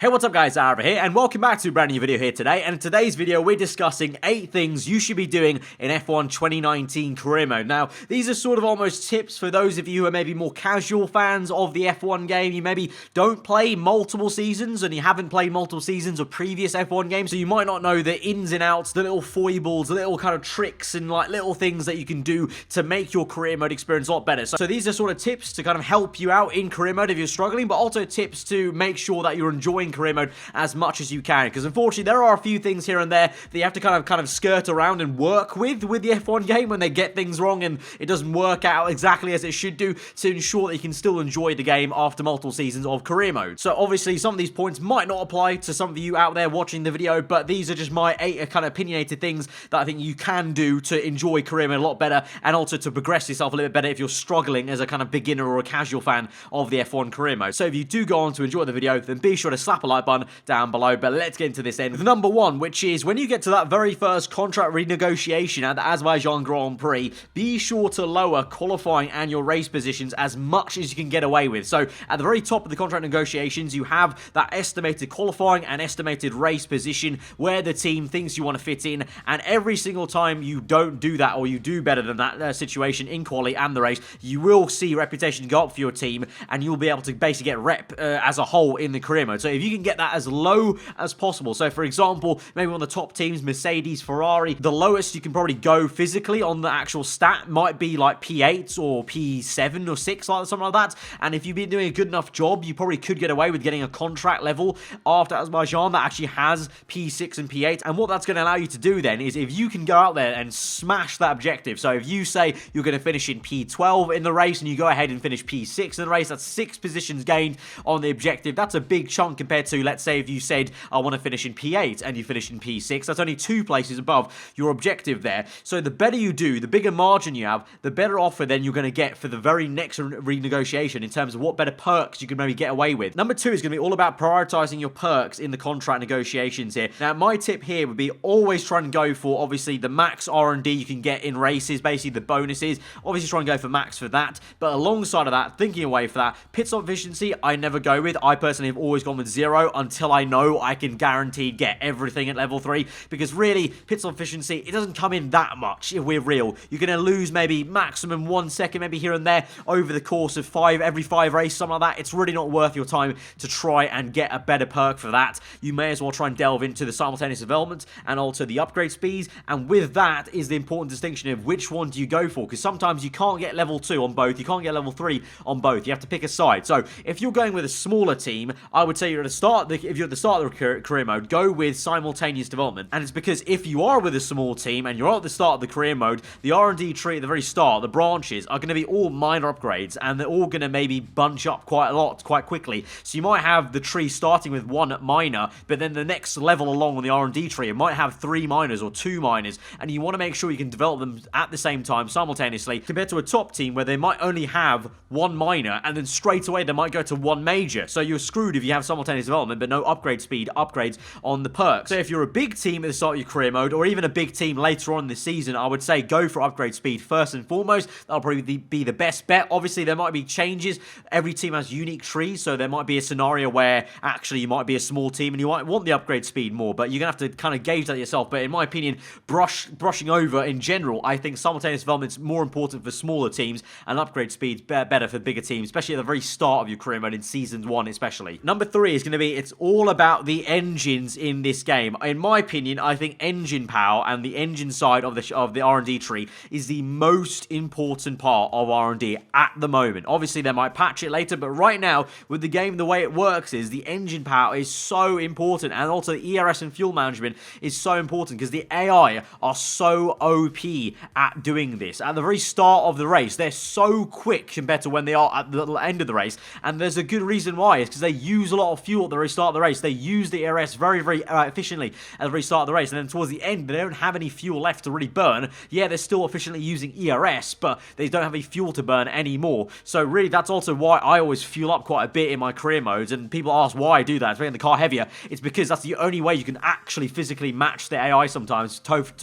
Hey, what's up guys, aarava here, and welcome back to a brand new video here today. And in today's video, we're discussing 8 things you should be doing in F1 2019 career mode. Now, these are sort of almost tips for those of you who are maybe more casual fans of the F1 game. You maybe don't play multiple seasons, and you haven't played multiple seasons of previous F1 games, so you might not know the ins and outs, the little foibles, the little kind of tricks, and like little things that you can do to make your career mode experience a lot better. So these are sort of tips to kind of help you out in career mode if you're struggling, but also tips to make sure that you're enjoying career mode as much as you can, because unfortunately there are a few things here and there that you have to kind of skirt around and work with the F1 game when they get things wrong and it doesn't work out exactly as it should do, to ensure that you can still enjoy the game after multiple seasons of career mode. So obviously some of these points might not apply to some of you out there watching the video, but these are just my 8 kind of opinionated things that I think you can do to enjoy career mode a lot better, and also to progress yourself a little bit better if you're struggling as a kind of beginner or a casual fan of the F1 career mode. So if you do go on to enjoy the video, then be sure to slap a like button down below. But let's get into this then with number 1, which is when you get to that very first contract renegotiation at the Azerbaijan Grand Prix, be sure to lower qualifying and your race positions as much as you can get away with. So at the very top of the contract negotiations, you have that estimated qualifying and estimated race position where the team thinks you want to fit in, and every single time you don't do that, or you do better than that situation in quali and the race, you will see reputation go up for your team, and you'll be able to basically get rep as a whole in the career mode. So if you can get that as low as possible, so for example, maybe one of the top teams, Mercedes, Ferrari, the lowest you can probably go physically on the actual stat might be like P8 or P7 or 6, like something like that. And if you've been doing a good enough job, you probably could get away with getting a contract level after Azerbaijan that actually has P6 and P8. And what that's going to allow you to do then is, if you can go out there and smash that objective, so if you say you're going to finish in P12 in the race and you go ahead and finish P6 in the race, that's 6 positions gained on the objective. That's a big chunk compared to, let's say, if you said I want to finish in P8 and you finish in P6, that's only 2 places above your objective there. So the better you do, the bigger margin you have, the better offer then you're going to get for the very next renegotiation in terms of what better perks you can maybe get away with. Number 2 is going to be all about prioritizing your perks in the contract negotiations here. Now, my tip here would be always try and go for, obviously, the max R&D you can get in races, basically the bonuses. Obviously try and go for max for that, but alongside of that, thinking away for that, pit stop efficiency I never go with. I personally have always gone with 0 until I know I can guaranteed get everything at level 3, because really, pit stop efficiency, it doesn't come in that much if we're real. You're going to lose maybe maximum 1 second, maybe here and there, over the course of every 5 races, something like that. It's really not worth your time to try and get a better perk for that. You may as well try and delve into the simultaneous development and also the upgrade speeds, and with that is the important distinction of which one do you go for, because sometimes you can't get level 2 on both, you can't get level 3 on both, you have to pick a side. So if you're going with a smaller team, I would say if you're at the start of the career mode, go with simultaneous development. And it's because if you are with a small team and you're at the start of the career mode, the R&D tree at the very start, the branches, are going to be all minor upgrades, and they're all going to maybe bunch up quite a lot quite quickly. So you might have the tree starting with 1 minor, but then the next level along on the R&D tree, it might have 3 minors or 2 minors, and you want to make sure you can develop them at the same time simultaneously, compared to a top team where they might only have 1 minor and then straight away they might go to 1 major. So you're screwed if you have simultaneous development but no upgrade speed upgrades on the perks. So if you're a big team at the start of your career mode, or even a big team later on in the season, I would say go for upgrade speed first and foremost. That'll probably be the best bet. Obviously there might be changes. Every team has unique trees, so there might be a scenario where actually you might be a small team and you might want the upgrade speed more, but you're gonna have to kind of gauge that yourself. But in my opinion, brushing over in general, I think simultaneous development is more important for smaller teams, and upgrade speed's better for bigger teams, especially at the very start of your career mode in season 1 especially. Number 3 is going to be, it's all about the engines in this game. In my opinion, I think engine power and the engine side of the R&D tree is the most important part of R&D at the moment. Obviously they might patch it later, but right now with the game, the way it works is the engine power is so important, and also the ERS and fuel management is so important because the AI are so OP at doing this. At the very start of the race, they're so quick compared to when they are at the end of the race, and there's a good reason why. It's because they use a lot of fuel at the very start of the race. They use the ERS very, very efficiently at the very start of the race, and then towards the end, they don't have any fuel left to really burn. Yeah, they're still efficiently using ERS, but they don't have any fuel to burn anymore. So really, that's also why I always fuel up quite a bit in my career modes, and people ask why I do that. It's making the car heavier. It's because that's the only way you can actually physically match the AI sometimes, toe for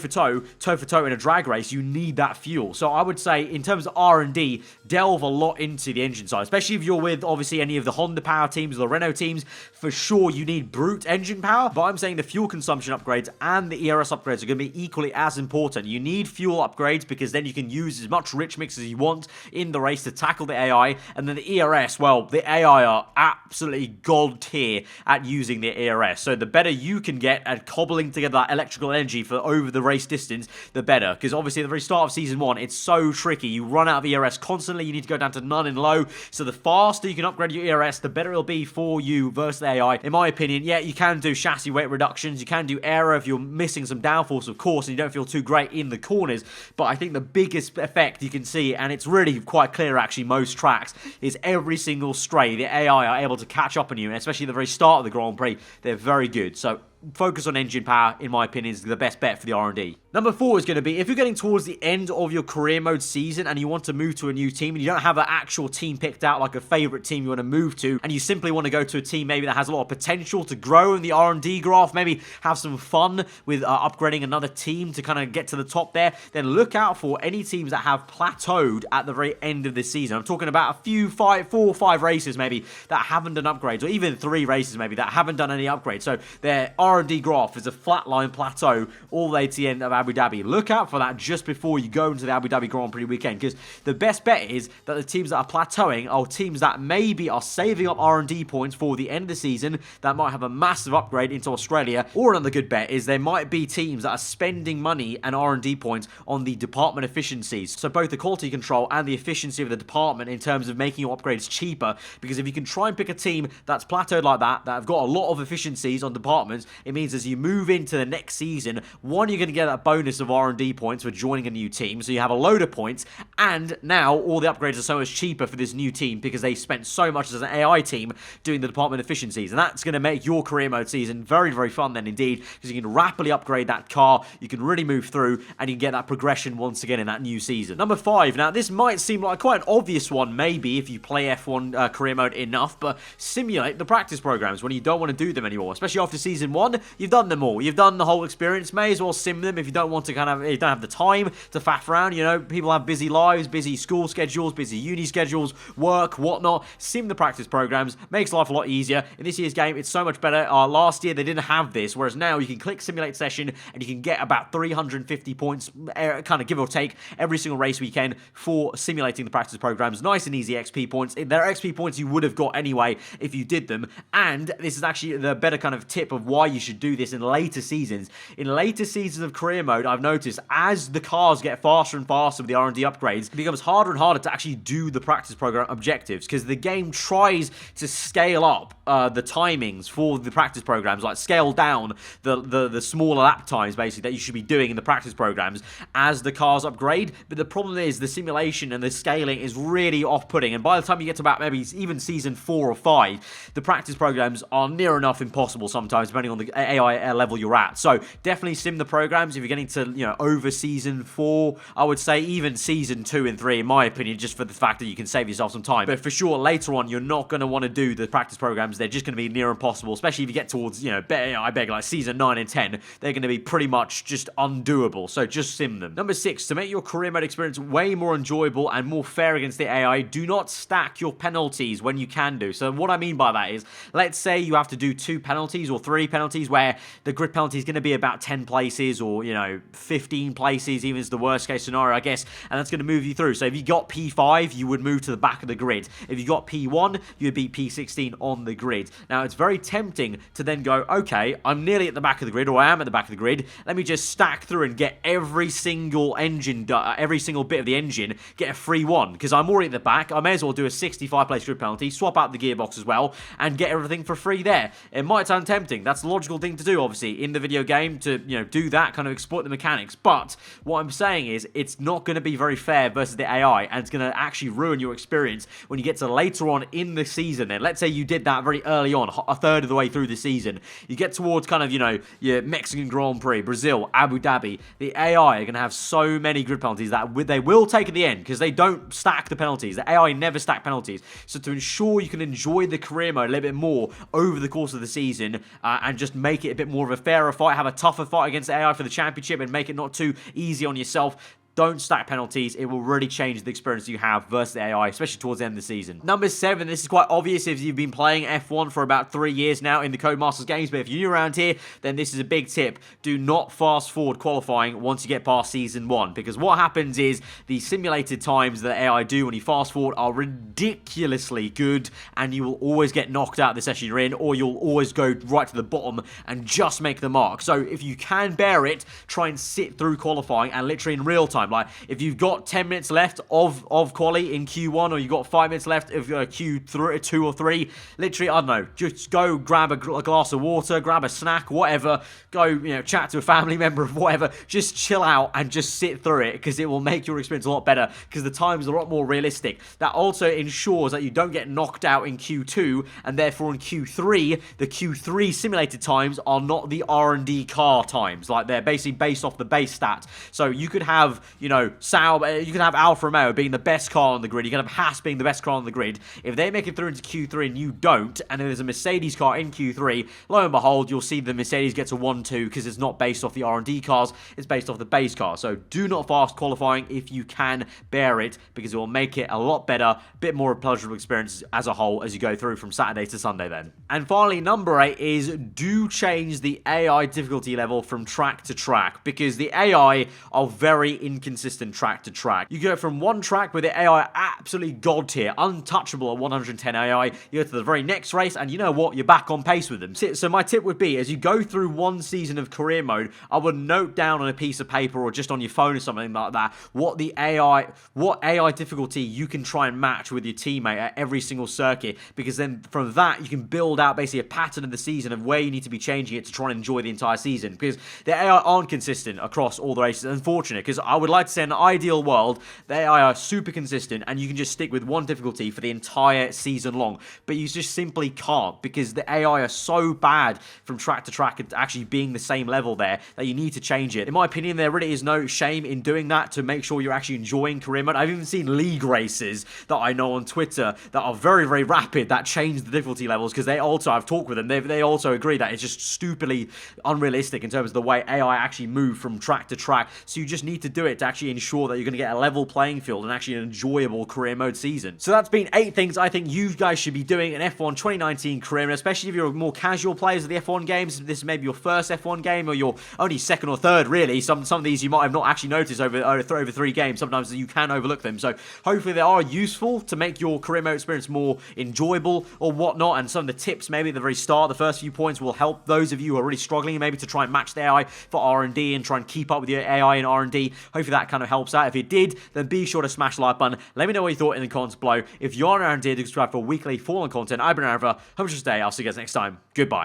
toe in a drag race. You need that fuel. So I would say, in terms of R&D, delve a lot into the engine side, especially if you're with, obviously, any of the Honda power power teams or the Renault teams, for sure you need brute engine power, but I'm saying the fuel consumption upgrades and the ERS upgrades are going to be equally as important. You need fuel upgrades because then you can use as much rich mix as you want in the race to tackle the AI, and then the ERS, well, the AI are absolutely god tier at using the ERS, so the better you can get at cobbling together that electrical energy for over the race distance, the better, because obviously at the very start of Season 1, it's so tricky. You run out of ERS constantly, you need to go down to none in low, so the faster you can upgrade your ERS, the better it'll be for you versus the AI. In my opinion, yeah, you can do chassis weight reductions, you can do aero if you're missing some downforce, of course, and you don't feel too great in the corners, but I think the biggest effect you can see, and it's really quite clear actually most tracks, is every single stray, the AI are able to catch up on you, and especially at the very start of the Grand Prix, they're very good. So focus on engine power, in my opinion, is the best bet for the R&D. Number 4 is going to be, if you're getting towards the end of your career mode season and you want to move to a new team and you don't have an actual team picked out, like a favorite team you want to move to, and you simply want to go to a team maybe that has a lot of potential to grow in the R&D graph, maybe have some fun with upgrading another team to kind of get to the top there, then look out for any teams that have plateaued at the very end of this season. I'm talking about a few, 4 or 5 races maybe that haven't done upgrades, or even 3 races maybe that haven't done any upgrades. So their R&D graph is a flatline plateau all the way to the end of Abu Dhabi. Look out for that just before you go into the Abu Dhabi Grand Prix weekend, because the best bet is that the teams that are plateauing are teams that maybe are saving up R&D points for the end of the season that might have a massive upgrade into Australia, or another good bet is there might be teams that are spending money and R&D points on the department efficiencies, so both the quality control and the efficiency of the department in terms of making your upgrades cheaper, because if you can try and pick a team that's plateaued like that have got a lot of efficiencies on departments, it means as you move into the next season, one, you're going to get that bonus of R&D points for joining a new team, so you have a load of points, and now all the upgrades are so much cheaper for this new team because they spent so much as an AI team doing the department efficiencies, and that's going to make your career mode season very, very fun then indeed, because you can rapidly upgrade that car, you can really move through, and you can get that progression once again in that new season. Number 5, now this might seem like quite an obvious one maybe if you play F1 career mode enough, but simulate the practice programs when you don't want to do them anymore, especially after Season 1, you've done them all, you've done the whole experience, may as well sim them if you don't want to if you don't have the time to faff around, you know, people have busy lives, busy school schedules, busy uni schedules, work, whatnot. Sim the practice programs, makes life a lot easier. In this year's game, it's so much better. Last year, they didn't have this, whereas now you can click simulate session and you can get about 350 points, kind of give or take, every single race weekend for simulating the practice programs. Nice and easy XP points. They're XP points you would have got anyway if you did them, and this is actually the better kind of tip of why you should do this in later seasons. In later seasons of career mode, I've noticed as the cars get faster and faster with the R&D upgrades, it becomes harder and harder to actually do the practice program objectives, because the game tries to scale up the timings for the practice programs, like scale down the smaller lap times basically that you should be doing in the practice programs as the cars upgrade. But the problem is the simulation and the scaling is really off-putting, and by the time you get to about maybe even season 4 or 5, the practice programs are near enough impossible sometimes depending on the AI level you're at. So definitely sim the programs if you're getting to, you know, over season 4, I would say even season 2 and 3 in my opinion, just for the fact that you can save yourself some time. But for sure later on you're not going to want to do the practice programs, they're just going to be near impossible, especially if you get towards, you know, I beg like season 9 and 10, they're going to be pretty much just undoable, so just sim them. Number 6, to make your career mode experience way more enjoyable and more fair against the AI, do not stack your penalties when you can do. So what I mean by that is, let's say you have to do 2 penalties or 3 penalties where the grid penalty is going to be about 10 places or, you know, 15 places, even is the worst case scenario, I guess, and that's going to move you through. So if you got P5, you would move to the back of the grid. If you got P1, you'd be P16 on the grid. Now, it's very tempting to then go, okay, I'm nearly at the back of the grid, or I am at the back of the grid, let me just stack through and get every single engine, every single bit of the engine, get a free one, because I'm already at the back, I may as well do a 65 place grid penalty, swap out the gearbox as well, and get everything for free there. It might sound tempting, that's the logical thing to do, obviously, in the video game, to, you know, do that, kind of exploit the mechanics, but what I'm saying is, it's not going to be very fair versus the AI, and it's going to actually ruin your experience when you get to later on in the season. Then let's say you did that very early on, a third of the way through the season, you get towards kind of, you know, your Mexican Grand Prix, Brazil, Abu Dhabi, the AI are going to have so many grid penalties that they will take at the end, because they don't stack the penalties. The AI never stack penalties, so to ensure you can enjoy the career mode a little bit more over the course of the season, and just make it a bit more of a fairer fight, have a tougher fight against the AI for the championship, and make it not too easy on yourself, don't stack penalties. It will really change the experience you have versus the AI, especially towards the end of the season. Number 7, this is quite obvious if you've been playing F1 for about 3 years now in the Codemasters games, but if you're new around here, then this is a big tip. Do not fast forward qualifying once you get past Season 1, because what happens is the simulated times that AI do when you fast forward are ridiculously good, and you will always get knocked out of the session you're in, or you'll always go right to the bottom and just make the mark. So if you can bear it, try and sit through qualifying and literally in real time. Like, if you've got 10 minutes left of Quali in Q1, or you've got 5 minutes left of Q2 or 3, literally, I don't know, just go grab a glass of water, grab a snack, whatever, go, chat to a family member or whatever, just chill out and just sit through it, because it will make your experience a lot better, because the times are a lot more realistic. That also ensures that you don't get knocked out in Q2, and therefore in Q3, the Q3 simulated times are not the R&D car times. Like, they're basically based off the base stats. So you could have, you could have Alfa Romeo being the best car on the grid, you could have Haas being the best car on the grid. If they make it through into Q3 and you don't, and there's a Mercedes car in Q3, lo and behold, you'll see the Mercedes gets a 1-2, because it's not based off the R&D cars, it's based off the base car. So do not fast qualifying if you can bear it, because it will make it a lot better, a bit more pleasurable experience as a whole as you go through from Saturday to Sunday then. And finally, number 8 is do change the AI difficulty level from track to track, because the AI are very inconsistent track to track. You go from one track where the AI are absolutely god tier, untouchable at 110 AI, you go to the very next race, and you know what, you're back on pace with them. So my tip would be, as you go through one season of career mode, I would note down on a piece of paper or just on your phone or something like that, what AI difficulty you can try and match with your teammate at every single circuit, because then from that you can build out basically a pattern of the season of where you need to be changing it to try and enjoy the entire season, because the AI aren't consistent across all the races. Unfortunate, because I would like to say in an ideal world, the AI are super consistent and you can just stick with one difficulty for the entire season long, but you just simply can't, because the AI are so bad from track to track and actually being the same level there that you need to change it. In my opinion, there really is no shame in doing that to make sure you're actually enjoying career mode. I've even seen league races that I know on Twitter that are very, very rapid that change the difficulty levels, because they also, I've talked with them, they also agree that it's just stupidly unrealistic in terms of the way AI actually move from track to track. So you just need to do it to actually ensure that you're going to get a level playing field and actually an enjoyable career mode season. So that's been 8 things I think you guys should be doing in F1 2019 career mode, especially if you're more casual players of the F1 games. This is maybe your first F1 game, or your only second or third, really. Some of these you might have not actually noticed over 3 games. Sometimes you can overlook them. So hopefully they are useful to make your career mode experience more enjoyable or whatnot. And some of the tips maybe at the very start, the first few points, will help those of you who are really struggling maybe to try and match the AI for R&D and try and keep up with your AI and R&D. Hopefully that kind of helps out. If it did, then be sure to smash the like button. Let me know what you thought in the comments below. If you're around here to subscribe for weekly Fallen content, I've been aarava. Have a good day. I'll see you guys next time. Goodbye.